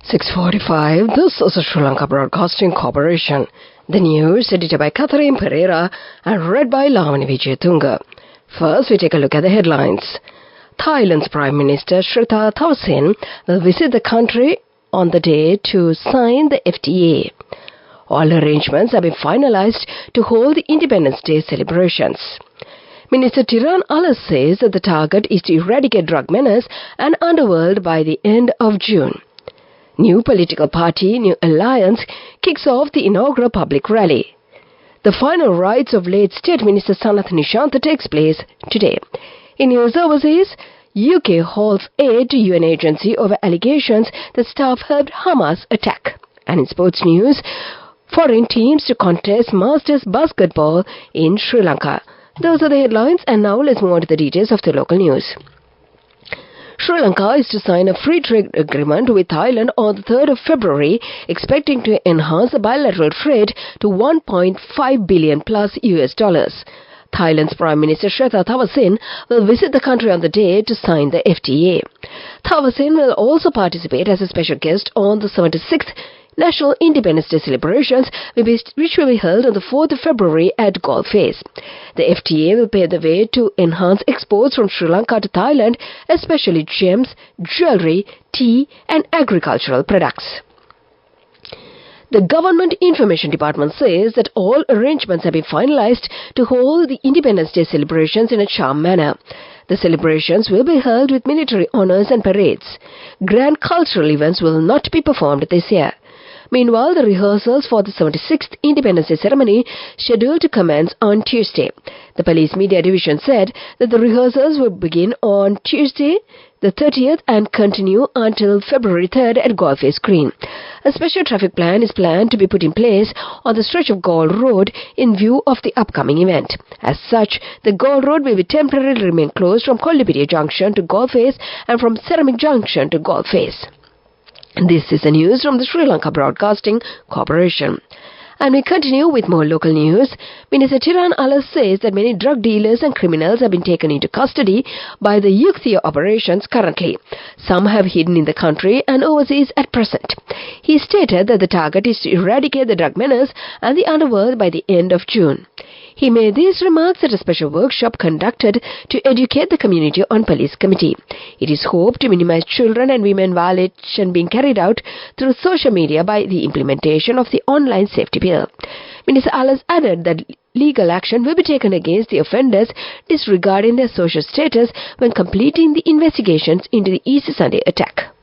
6:45. This is a Sri Lanka Broadcasting Corporation. The news edited by Catherine Pereira and read by Lavani Vijayatunga. First, we take a look at the headlines. Thailand's Prime Minister Srettha Thavisin will visit the country on the day to sign the FTA. All arrangements have been finalized to hold the Independence Day celebrations. Minister Tiran Alas says that the target is to eradicate drug menace and underworld by the end of June. New political party, New Alliance, kicks off the inaugural public rally. The final rites of late State Minister Sanath Nishanta takes place today. In news overseas, UK halts aid to UN agency over allegations that staff helped Hamas attack. And in sports news, foreign teams to contest Masters basketball in Sri Lanka. Those are the headlines, and now let's move on to the details of the local news. Sri Lanka is to sign a free trade agreement with Thailand on the 3rd of February, expecting to enhance the bilateral trade to $1.5 billion plus US dollars. Thailand's Prime Minister Srettha Thavisin will visit the country on the day to sign the FTA. Thavisin will also participate as a special guest on the 76th National Independence Day celebrations, which will be held on the 4th of February at Golf Face. The FTA will pave the way to enhance exports from Sri Lanka to Thailand, especially gems, jewellery, tea and agricultural products. The Government Information Department says that all arrangements have been finalized to hold the Independence Day celebrations in a charm manner. The celebrations will be held with military honours and parades. Grand cultural events will not be performed this year. Meanwhile, the rehearsals for the 76th Independence Day ceremony scheduled to commence on Tuesday. The Police Media Division said that the rehearsals will begin on Tuesday, the 30th, and continue until February 3rd at Golf Face Green. A special traffic plan is planned to be put in place on the stretch of Gaul Road in view of the upcoming event. As such, the Gaul Road will be temporarily remain closed from Kollipitia Junction to Golf Face and from Ceramic Junction to Golf Face. This is the news from the Sri Lanka Broadcasting Corporation. And we continue with more local news. Minister Tiran Alas says that many drug dealers and criminals have been taken into custody by the Youthia operations currently. Some have hidden in the country and overseas at present. He stated that the target is to eradicate the drug menace and the underworld by the end of June. He made these remarks at a special workshop conducted to educate the community on police committee. It is hoped to minimize children and women violation being carried out through social media by the implementation of the online safety bill. Minister Alas added that legal action will be taken against the offenders disregarding their social status when completing the investigations into the Easter Sunday attack.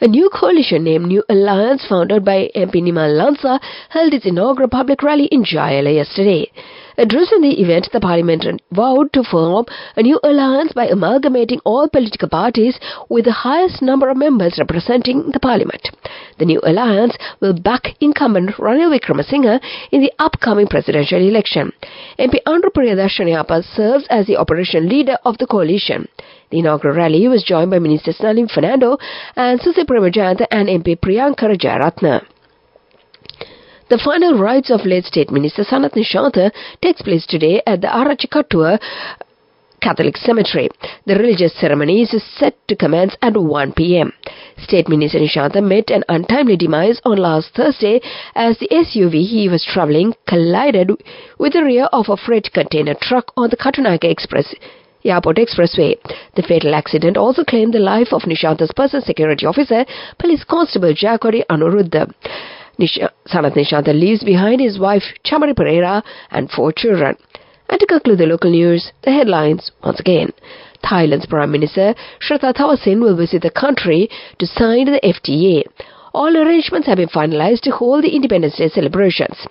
A new coalition named New Alliance, founded by MP Nimal Lansa, held its inaugural public rally in Jayala yesterday. Addressing the event, the parliament vowed to form a new alliance by amalgamating all political parties with the highest number of members representing the parliament. The new alliance will back incumbent Ranil Wickremesinghe in the upcoming presidential election. MP Andrew Priyadashanayapa serves as the operational leader of the coalition. The inaugural rally was joined by Ministers Nalin Fernando and Susi Premajayantha and MP Priyanka Jayaratne. The final rites of late State Minister Sanath Nishanta takes place today at the Arachikattua Catholic Cemetery. The religious ceremony is set to commence at 1 p.m. State Minister Nishanta met an untimely demise on last Thursday as the SUV he was travelling collided with the rear of a freight container truck on the Katunayake Airport Expressway. The fatal accident also claimed the life of Nishanta's personal security officer, Police Constable Jakori Anuruddha. Sanath Nishanta leaves behind his wife Chamari Pereira and 4 children. And to conclude the local news, the headlines once again. Thailand's Prime Minister Srettha Thavisin will visit the country to sign the FTA. All arrangements have been finalized to hold the Independence Day celebrations.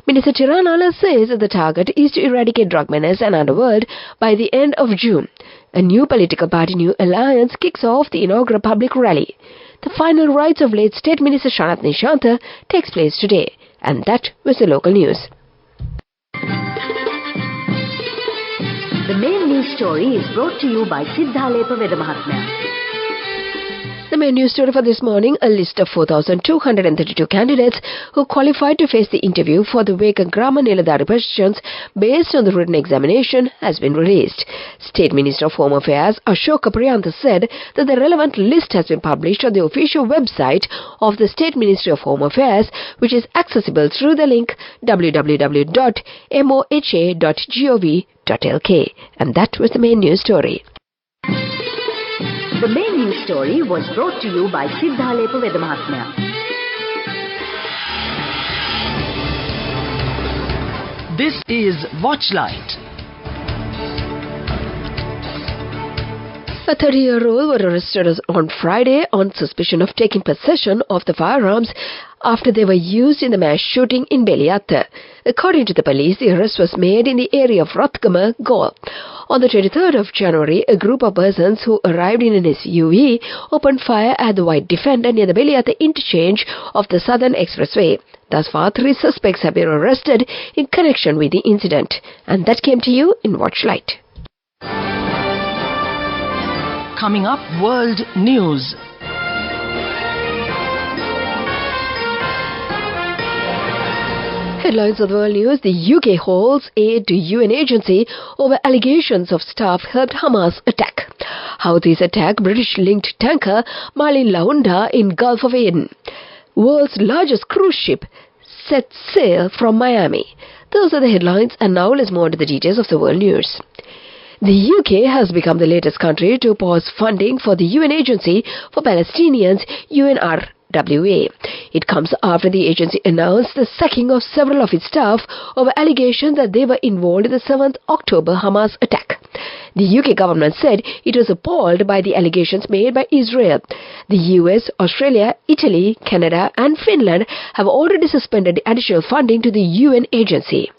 Minister Tiran Alas says that the target is to eradicate drug menace and underworld by the end of June. A new political party, New Alliance, kicks off the inaugural public rally. The final rites of late State Minister Sanath Nishanta takes place today. And that was the local news. The main news story is brought to you by Sinhala Veda Mahatmya. The main news story for this morning, a list of 4,232 candidates who qualified to face the interview for the Veka Grama Niladhari positions based on the written examination has been released. State Minister of Home Affairs Ashoka Priyantha said that the relevant list has been published on the official website of the State Ministry of Home Affairs, which is accessible through the link www.moha.gov.lk. And that was the main news story. The main news story was brought to you by Sinhala Vedamahatmya. This is Watchlight. A 30-year-old was arrested on Friday on suspicion of taking possession of the firearms after they were used in the mass shooting in Beliata. According to the police, the arrest was made in the area of Rathgama, Gaul. On the 23rd of January, a group of persons who arrived in an SUV opened fire at the White Defender near the Beliata interchange of the Southern Expressway. Thus far, 3 suspects have been arrested in connection with the incident. And that came to you in Watchlight. Coming up, World News. Headlines of the world news. The UK holds aid to UN agency over allegations of staff helped Hamas attack. Houthis attack British-linked tanker Marlin Launda in Gulf of Aden. World's largest cruise ship sets sail from Miami. Those are the headlines, and now let's move on to the details of the world news. The UK has become the latest country to pause funding for the UN Agency for Palestinians, UNRWA. It comes after the agency announced the sacking of several of its staff over allegations that they were involved in the 7th October Hamas attack. The UK government said it was appalled by the allegations made by Israel. The US, Australia, Italy, Canada and Finland have already suspended the additional funding to the UN agency.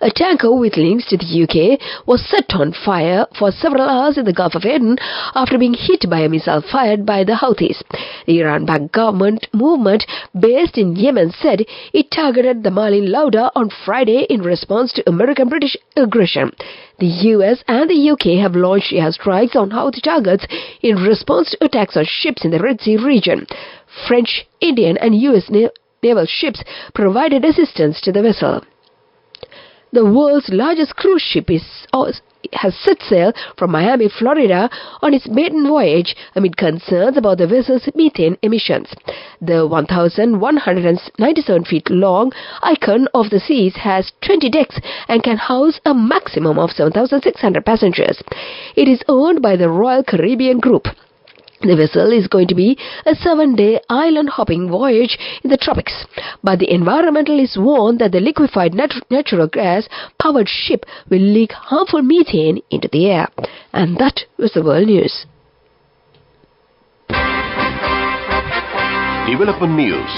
A tanker with links to the UK was set on fire for several hours in the Gulf of Aden after being hit by a missile fired by the Houthis. The Iran-backed government movement based in Yemen said it targeted the Marlin Lauda on Friday in response to American-British aggression. The US and the UK have launched air strikes on Houthi targets in response to attacks on ships in the Red Sea region. French, Indian and US naval ships provided assistance to the vessel. The world's largest cruise ship has set sail from Miami, Florida on its maiden voyage amid concerns about the vessel's methane emissions. The 1,197 feet long Icon of the Seas has 20 decks and can house a maximum of 7,600 passengers. It is owned by the Royal Caribbean Group. The vessel is going to be a 7-day island-hopping voyage in the tropics, but the environmentalists warn that the liquefied natural gas-powered ship will leak harmful methane into the air. And that was the world news. Development News.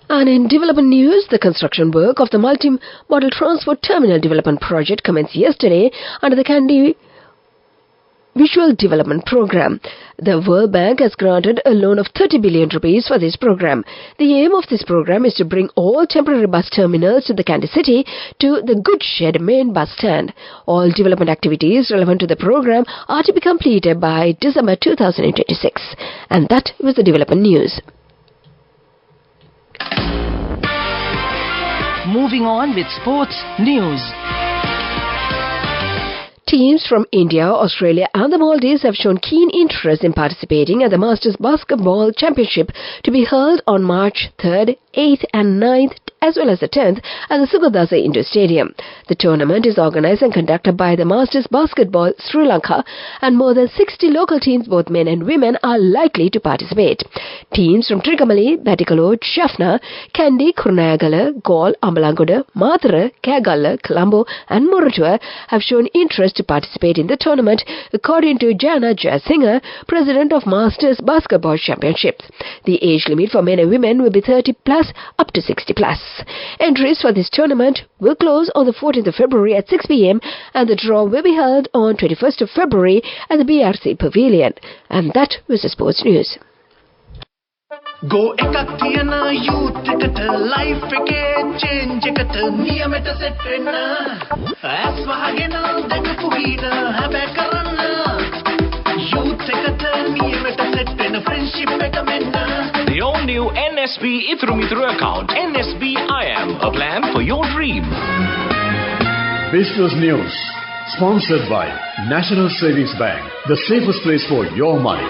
And in development news, the construction work of the multi-modal transport terminal development project commenced yesterday under the Kandy Visual Development Program. The World Bank has granted a loan of 30 billion rupees for this program. The aim of this program is to bring all temporary bus terminals to the Kandy city to the Goodshed main bus stand. All development activities relevant to the program are to be completed by December 2026. And that was the development news. Moving on with sports news. Teams from India, Australia and the Maldives have shown keen interest in participating at the Masters Basketball Championship to be held on March 3rd, 8th and 9th as well as the 10th at the Sugadasa Indoor Stadium. The tournament is organized and conducted by the Masters Basketball Sri Lanka, and more than 60 local teams, both men and women, are likely to participate. Teams from Trigamali, Batikalo, Jaffna, Kandy, Kurunagala, Gaul, Ambalangoda, Mathura, Kagala, Colombo and Muratua have shown interest to participate in the tournament, according to Jana Jayasinghe, president of Masters Basketball Championships. The age limit for men and women will be 30 plus up to 60 plus. Entries for this tournament will close on the 14th of February at 6 p.m. and the draw will be held on 21st of February at the BRC Pavilion. And that was the sports news. Go ekak thiyana youth eකට life එකේ change එකට නියමෙට set වෙන්න ඇස් වහගෙන දැකපු හින හැබැ කරන්න youth එන friendship එක මෙන්න. The all-new NSB Ithru Mithru account. NSB IM, a plan for your dream. Business News, sponsored by National Savings Bank, the safest place for your money.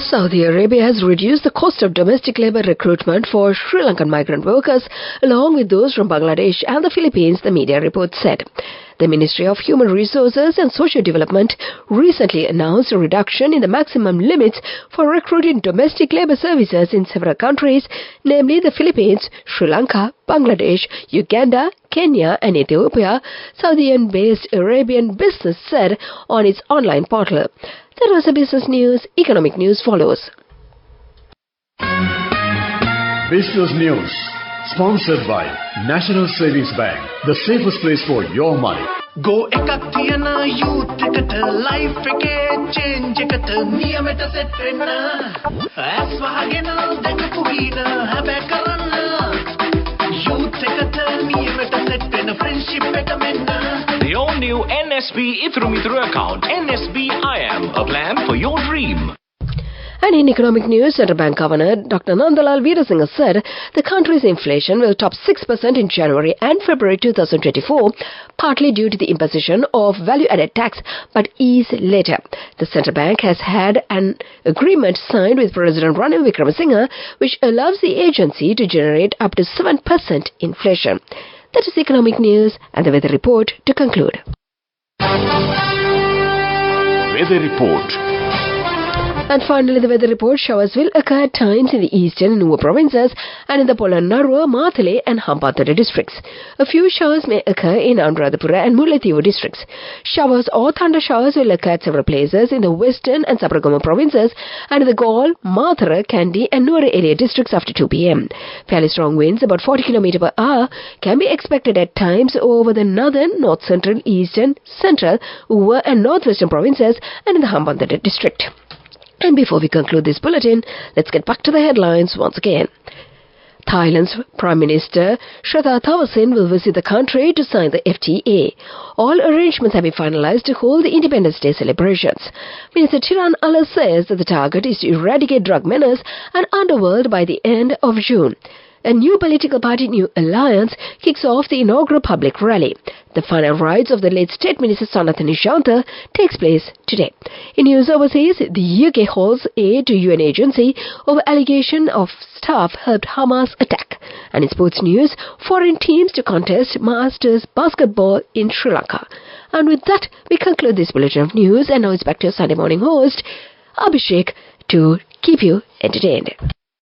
Saudi Arabia has reduced the cost of domestic labor recruitment for Sri Lankan migrant workers, along with those from Bangladesh and the Philippines, the media report said. The Ministry of Human Resources and Social Development recently announced a reduction in the maximum limits for recruiting domestic labor services in several countries, namely the Philippines, Sri Lanka, Bangladesh, Uganda, Kenya and Ethiopia, Saudi-based Arabian Business said on its online portal. That was the business news. Economic news follows. Business News, sponsored by National Savings Bank, the safest place for your money. Go එකක් තියන youth එකට life එකේ change එකට නියමෙට set වෙන්න. ඇස් වහගෙන දැකපු හීන හැබැයි කරන්න. youth එකට නියමෙට set වෙන friendship එක මෙන්න. The all-new NSB Ithru Mithru account. NSB IM, a plan for your dream. And in economic news, Central Bank Governor Dr. Nandalal Veerasinghe said the country's inflation will top 6% in January and February 2024, partly due to the imposition of value-added tax, but ease later. The central bank has had an agreement signed with President Ranil Wickremesinghe, which allows the agency to generate up to 7% inflation. That is economic news and the weather report to conclude. Weather report. And finally, the weather report: showers will occur at times in the eastern and Nuwa provinces and in the Polonnaruwa, Matale and Hampantota districts. A few showers may occur in Anuradhapura and Mullaitivu districts. Showers or thunder showers will occur at several places in the western and Sabaragama provinces and in the Galle, Mathura, Kandy and Nuwara area districts after 2 p.m. Fairly strong winds, about 40 km per hour, can be expected at times over the northern, north-central, eastern, central, Uva and northwestern provinces and in the Hampantota district. And before we conclude this bulletin, let's get back to the headlines once again. Thailand's Prime Minister Srettha Thavisin will visit the country to sign the FTA. All arrangements have been finalized to hold the Independence Day celebrations. Minister Tiran Allah says that the target is to eradicate drug menace and underworld by the end of June. A new political party, New Alliance, kicks off the inaugural public rally. The final rites of the late State Minister Sanatha Nishanta takes place today. In news overseas, the UK holds aid to UN agency over allegation of staff helped Hamas attack. And in sports news, foreign teams to contest Masters basketball in Sri Lanka. And with that, we conclude this bulletin of news, and now it's back to your Sunday morning host, Abhishek, to keep you entertained.